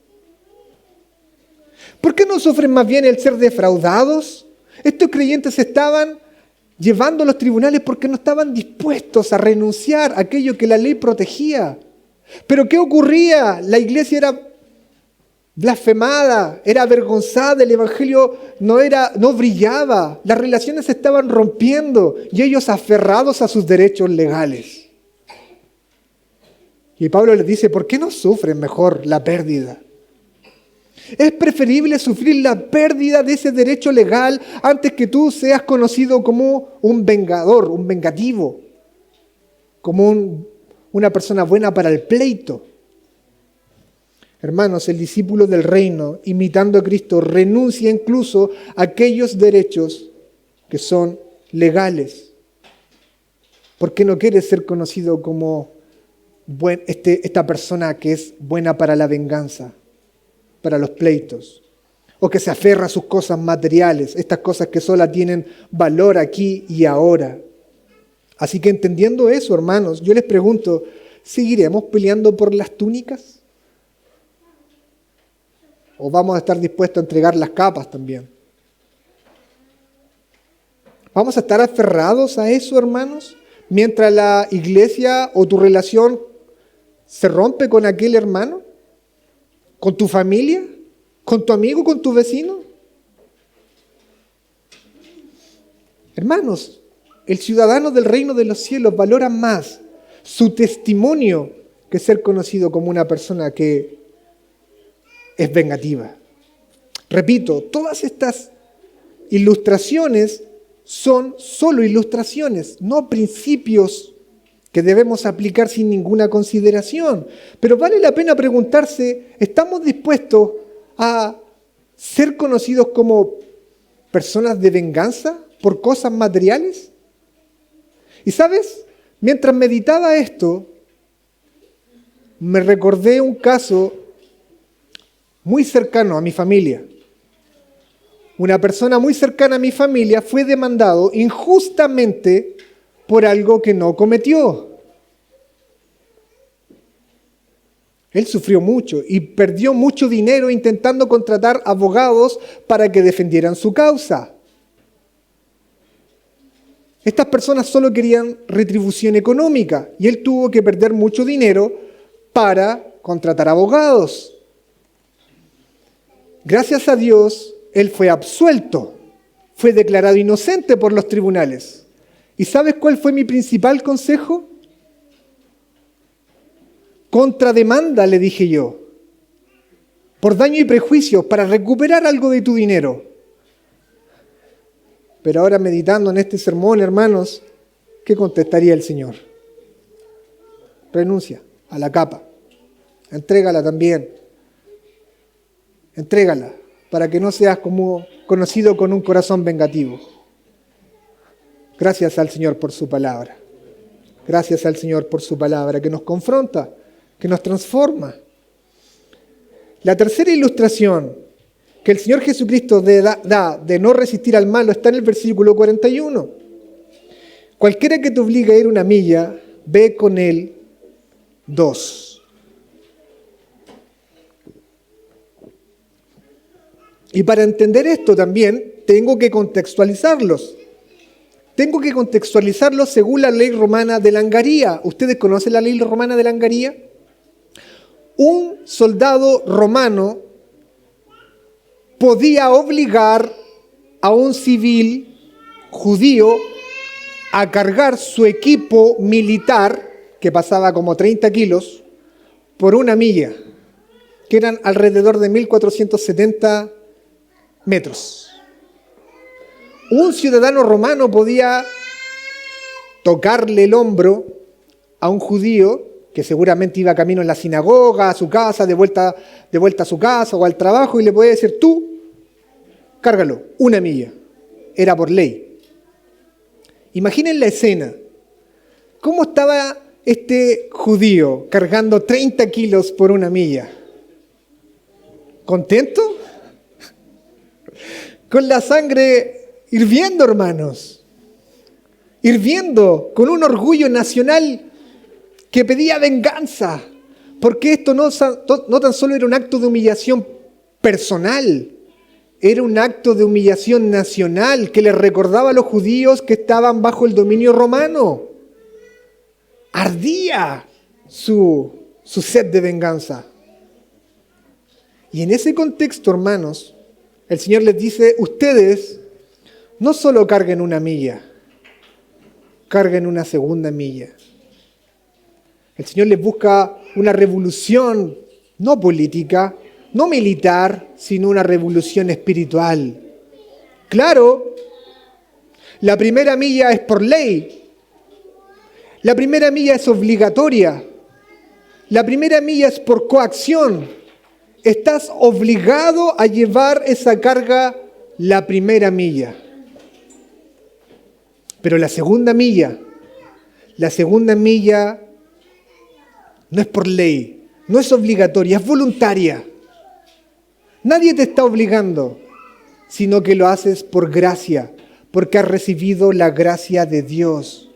¿Por qué no sufren más bien el ser defraudados? Estos creyentes estaban llevando a los tribunales porque no estaban dispuestos a renunciar a aquello que la ley protegía. ¿Pero qué ocurría? La iglesia era blasfemada, era avergonzada, el evangelio no brillaba, las relaciones se estaban rompiendo y ellos aferrados a sus derechos legales. Y Pablo les dice, ¿por qué no sufren mejor la pérdida? Es preferible sufrir la pérdida de ese derecho legal antes que tú seas conocido como un vengador, un vengativo, como una persona buena para el pleito. Hermanos, el discípulo del reino, imitando a Cristo, renuncia incluso a aquellos derechos que son legales. Porque no quiere ser conocido como esta persona que es buena para la venganza, para los pleitos, o que se aferra a sus cosas materiales, estas cosas que solo tienen valor aquí y ahora. Así que entendiendo eso, hermanos, yo les pregunto, ¿seguiremos peleando por las túnicas? ¿O vamos a estar dispuestos a entregar las capas también? ¿Vamos a estar aferrados a eso, hermanos? Mientras la iglesia o tu relación se rompe con aquel hermano, con tu familia, con tu amigo, con tu vecino. Hermanos, el ciudadano del reino de los cielos valora más su testimonio que ser conocido como una persona que es vengativa. Repito, todas estas ilustraciones son solo ilustraciones, no principios que debemos aplicar sin ninguna consideración. Pero vale la pena preguntarse, ¿estamos dispuestos a ser conocidos como personas de venganza por cosas materiales? Y sabes, mientras meditaba esto, me recordé un caso muy cercano a mi familia. Una persona muy cercana a mi familia fue demandado injustamente por algo que no cometió. Él sufrió mucho y perdió mucho dinero intentando contratar abogados para que defendieran su causa. Estas personas solo querían retribución económica y él tuvo que perder mucho dinero para contratar abogados. Gracias a Dios, él fue absuelto, fue declarado inocente por los tribunales. ¿Y sabes cuál fue mi principal consejo? Contrademanda, le dije yo, por daño y prejuicio, para recuperar algo de tu dinero. Pero ahora meditando en este sermón, hermanos, ¿qué contestaría el Señor? Renuncia a la capa, entrégala también, entrégala, para que no seas como conocido con un corazón vengativo. Gracias al Señor por su palabra. Gracias al Señor por su palabra que nos confronta, que nos transforma. La tercera ilustración que el Señor Jesucristo da de no resistir al malo está en el versículo 41. Cualquiera que te obligue a ir una milla, ve con él 2. Y para entender esto también tengo que contextualizarlos. Tengo que contextualizarlos según la ley romana de langaría. ¿Ustedes conocen la ley romana de langaría? Un soldado romano podía obligar a un civil judío a cargar su equipo militar, que pasaba como 30 kilos, por una milla, que eran alrededor de 1470 metros. Un ciudadano romano podía tocarle el hombro a un judío que seguramente iba camino en la sinagoga, a su casa, de vuelta a su casa o al trabajo, y le podía decir, tú, cárgalo, una milla. Era por ley. Imaginen la escena. ¿Cómo estaba este judío cargando 30 kilos por una milla? ¿Contento? Con la sangre hirviendo, hermanos. Hirviendo, con un orgullo nacional que pedía venganza. Porque esto no tan solo era un acto de humillación personal, era un acto de humillación nacional que les recordaba a los judíos que estaban bajo el dominio romano. Ardía su sed de venganza. Y en ese contexto, hermanos, el Señor les dice, ustedes no solo carguen una milla, carguen una segunda milla. El Señor les busca una revolución, no política, no militar, sino una revolución espiritual. Claro, la primera milla es por ley. La primera milla es obligatoria. La primera milla es por coacción. Estás obligado a llevar esa carga la primera milla. Pero la segunda milla no es por ley, no es obligatoria, es voluntaria. Nadie te está obligando, sino que lo haces por gracia, porque has recibido la gracia de Dios.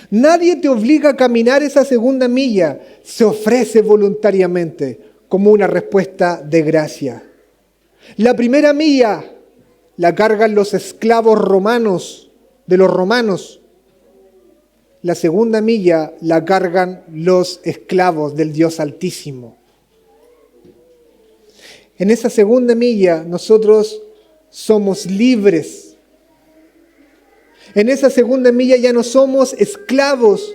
Nadie te obliga a caminar esa segunda milla, se ofrece voluntariamente como una respuesta de gracia. La primera milla la cargan los esclavos romanos, de los romanos. La segunda milla la cargan los esclavos del Dios Altísimo. En esa segunda milla nosotros somos libres. En esa segunda milla ya no somos esclavos,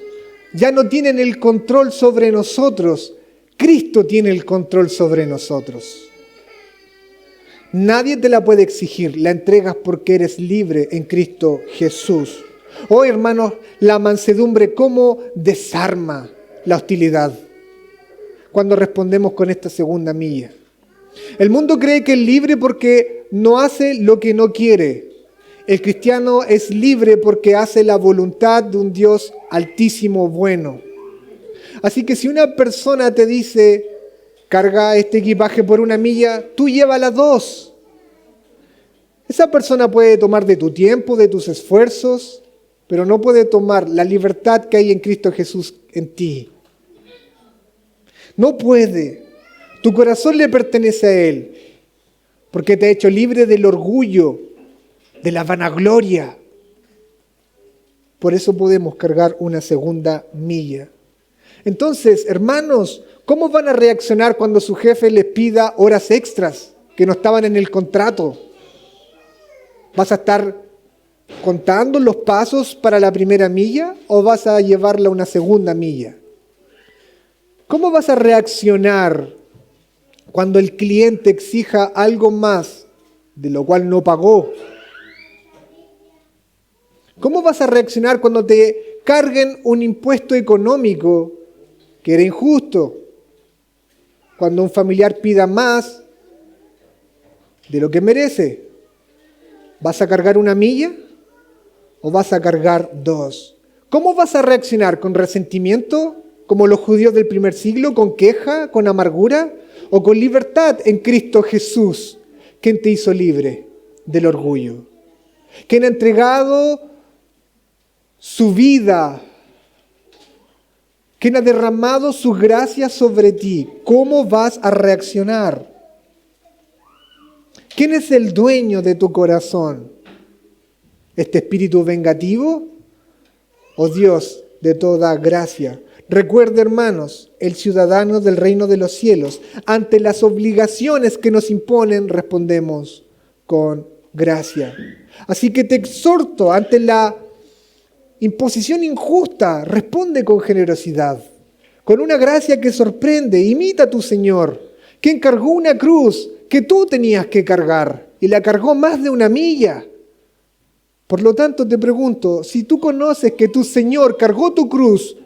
ya no tienen el control sobre nosotros. Cristo tiene el control sobre nosotros. Nadie te la puede exigir, la entregas porque eres libre en Cristo Jesús. Oh, hermanos, la mansedumbre, ¿cómo desarma la hostilidad cuando respondemos con esta segunda milla? El mundo cree que es libre porque no hace lo que no quiere. El cristiano es libre porque hace la voluntad de un Dios altísimo, bueno. Así que si una persona te dice, carga este equipaje por 1 milla, tú llévala 2. Esa persona puede tomar de tu tiempo, de tus esfuerzos, pero no puede tomar la libertad que hay en Cristo Jesús en ti. No puede. Tu corazón le pertenece a Él, porque te ha hecho libre del orgullo, de la vanagloria. Por eso podemos cargar una segunda milla. Entonces, hermanos, ¿cómo van a reaccionar cuando su jefe les pida horas extras que no estaban en el contrato? ¿Vas a estar contando los pasos para la primera milla o vas a llevarla a una segunda milla? ¿Cómo vas a reaccionar cuando el cliente exija algo más de lo cual no pagó? ¿Cómo vas a reaccionar cuando te carguen un impuesto económico que era injusto? Cuando un familiar pida más de lo que merece, ¿vas a cargar 1 milla o vas a cargar 2? ¿Cómo vas a reaccionar? ¿Con resentimiento, como los judíos del primer siglo? ¿Con queja, con amargura? ¿O con libertad en Cristo Jesús, quien te hizo libre del orgullo? Quien ha entregado su vida, quien ha derramado su gracia sobre ti. ¿Cómo vas a reaccionar? ¿Quién es el dueño de tu corazón? ¿Este espíritu vengativo o Dios de toda gracia? Recuerda, hermanos, el ciudadano del reino de los cielos, ante las obligaciones que nos imponen, respondemos con gracia. Así que te exhorto, ante la imposición injusta, responde con generosidad, con una gracia que sorprende. Imita a tu Señor, quien cargó una cruz que tú tenías que cargar y la cargó más de 1 milla. Por lo tanto, te pregunto, si tú conoces que tu Señor cargó tu cruz,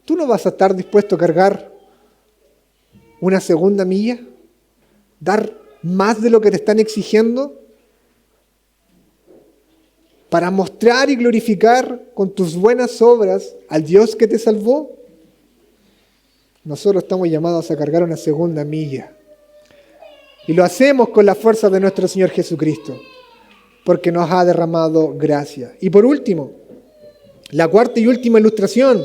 ¿tú no vas a estar dispuesto a cargar una segunda milla? ¿Dar más de lo que te están exigiendo? Para mostrar y glorificar con tus buenas obras al Dios que te salvó. Nosotros estamos llamados a cargar una segunda milla. Y lo hacemos con la fuerza de nuestro Señor Jesucristo, porque nos ha derramado gracia. Y por último, la cuarta y última ilustración,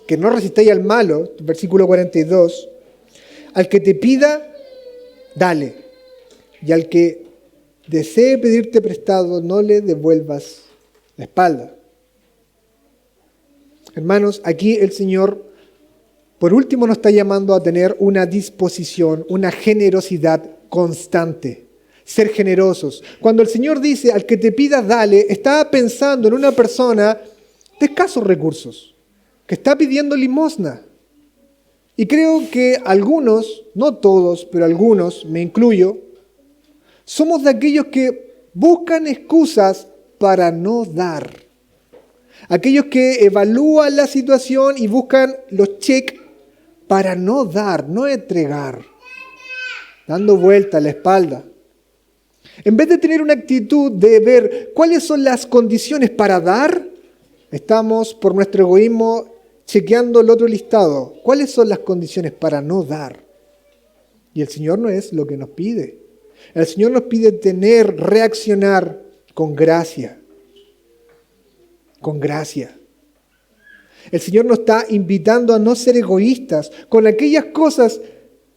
que no resistáis al malo, versículo 42, al que te pida, dale, y al que desee pedirte prestado, no le devuelvas la espalda. Hermanos, aquí el Señor, por último, nos está llamando a tener una disposición, una generosidad constante. Ser generosos. Cuando el Señor dice, al que te pida, dale, está pensando en una persona de escasos recursos, que está pidiendo limosna. Y creo que algunos, no todos, pero algunos, me incluyo, somos de aquellos que buscan excusas para no dar. Aquellos que evalúan la situación y buscan los cheques para no dar, no entregar, dando vuelta a la espalda. En vez de tener una actitud de ver cuáles son las condiciones para dar, estamos por nuestro egoísmo chequeando el otro listado. ¿Cuáles son las condiciones para no dar? Y el Señor no es lo que nos pide. El Señor nos pide reaccionar con gracia. Con gracia. El Señor nos está invitando a no ser egoístas con aquellas cosas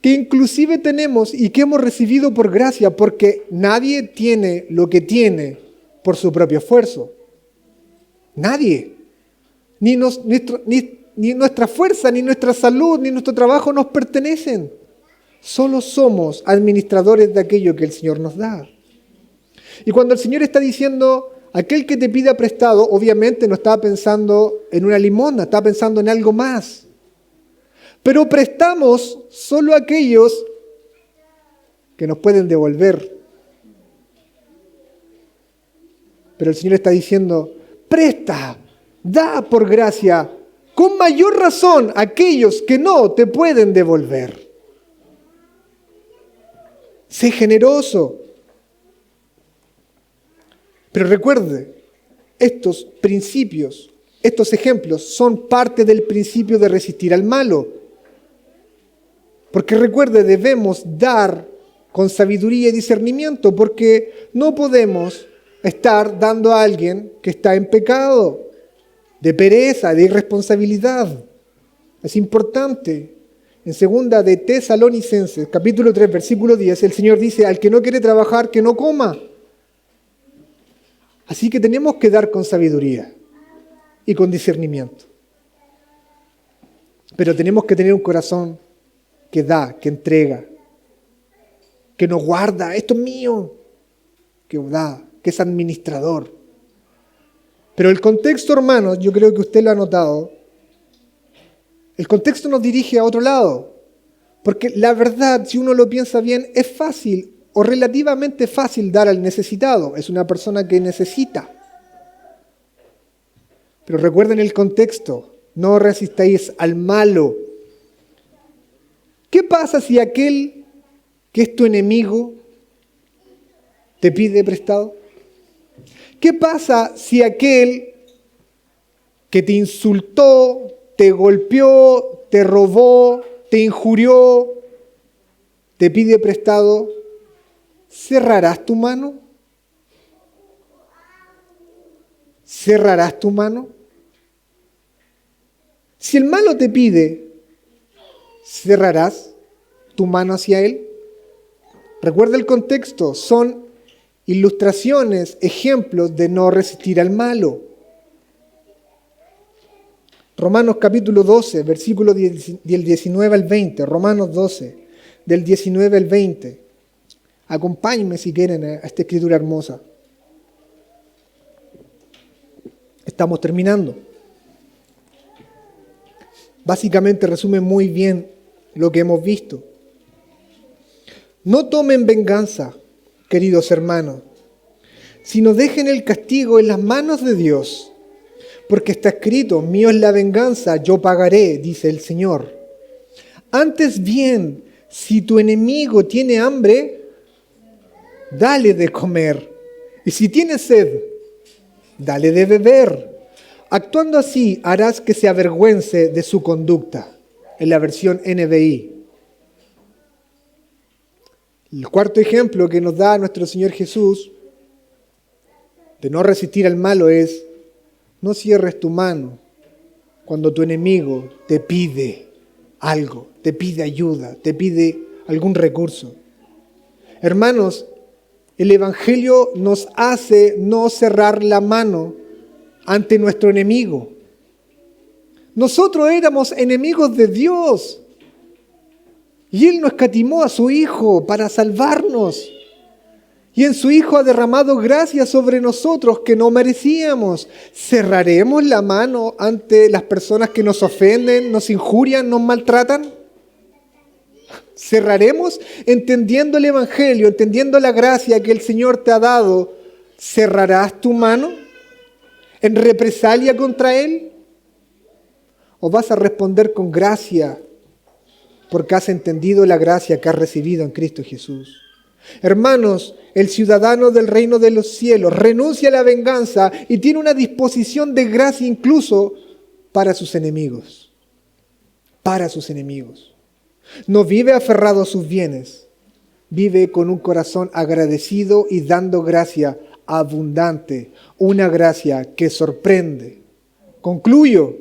que inclusive tenemos y que hemos recibido por gracia, porque nadie tiene lo que tiene por su propio esfuerzo. Nadie. Ni nuestra fuerza, ni nuestra salud, ni nuestro trabajo nos pertenecen. Solo somos administradores de aquello que el Señor nos da. Y cuando el Señor está diciendo, aquel que te pida prestado, obviamente no está pensando en una limosna, está pensando en algo más. Pero prestamos solo a aquellos que nos pueden devolver. Pero el Señor está diciendo, presta, da por gracia, con mayor razón a aquellos que no te pueden devolver. Sé generoso. Pero recuerde, estos principios, estos ejemplos son parte del principio de resistir al malo. Porque recuerde, debemos dar con sabiduría y discernimiento, porque no podemos estar dando a alguien que está en pecado, de pereza, de irresponsabilidad. Es importante. En segunda de Tesalonicenses, capítulo 3, versículo 10, el Señor dice, al que no quiere trabajar, que no coma. Así que tenemos que dar con sabiduría y con discernimiento. Pero tenemos que tener un corazón que da, que entrega, que no guarda, esto es mío, que da, que es administrador. Pero el contexto, hermanos, yo creo que usted lo ha notado, el contexto nos dirige a otro lado. Porque la verdad, si uno lo piensa bien, es fácil o relativamente fácil dar al necesitado. Es una persona que necesita. Pero recuerden el contexto, no resistáis al malo. ¿Qué pasa si aquel que es tu enemigo te pide prestado? ¿Qué pasa si aquel que te insultó, te golpeó, te robó, te injurió, te pide prestado? ¿Cerrarás tu mano? ¿Cerrarás tu mano? Si el malo te pide, ¿cerrarás tu mano hacia él? Recuerda el contexto, son ilustraciones, ejemplos de no resistir al malo. Romanos capítulo 12, versículo del 19 al 20. Romanos 12, del 19 al 20. Acompáñenme si quieren a esta escritura hermosa. Estamos terminando. Básicamente resume muy bien lo que hemos visto. No tomen venganza, queridos hermanos, sino dejen el castigo en las manos de Dios, porque está escrito, mío es la venganza, yo pagaré, dice el Señor. Antes bien, si tu enemigo tiene hambre, dale de comer, y si tiene sed, dale de beber. Actuando así, harás que se avergüence de su conducta. En la versión NBI. El cuarto ejemplo que nos da nuestro Señor Jesús de no resistir al malo es: no cierres tu mano cuando tu enemigo te pide algo, te pide ayuda, te pide algún recurso. Hermanos, el Evangelio nos hace no cerrar la mano ante nuestro enemigo. Nosotros éramos enemigos de Dios y Él nos escatimó a su Hijo para salvarnos. Y en su Hijo ha derramado gracia sobre nosotros que no merecíamos. ¿Cerraremos la mano ante las personas que nos ofenden, nos injurian, nos maltratan? ¿Cerraremos entendiendo el Evangelio, entendiendo la gracia que el Señor te ha dado? ¿Cerrarás tu mano en represalia contra Él? ¿O vas a responder con gracia porque has entendido la gracia que has recibido en Cristo Jesús? Hermanos, el ciudadano del reino de los cielos renuncia a la venganza y tiene una disposición de gracia incluso para sus enemigos. Para sus enemigos. No vive aferrado a sus bienes, vive con un corazón agradecido y dando gracia abundante, una gracia que sorprende. Concluyo.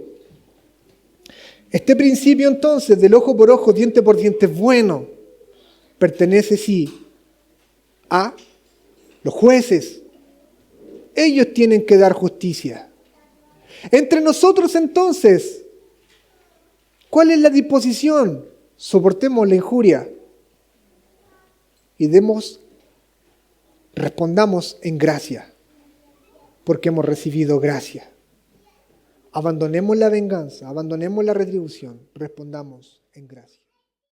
Este principio entonces del ojo por ojo, diente por diente es bueno. Pertenece sí a los jueces. Ellos tienen que dar justicia. Entre nosotros entonces, ¿cuál es la disposición? Soportemos la injuria y respondamos en gracia, porque hemos recibido gracia. Abandonemos la venganza, abandonemos la retribución, respondamos en gracia.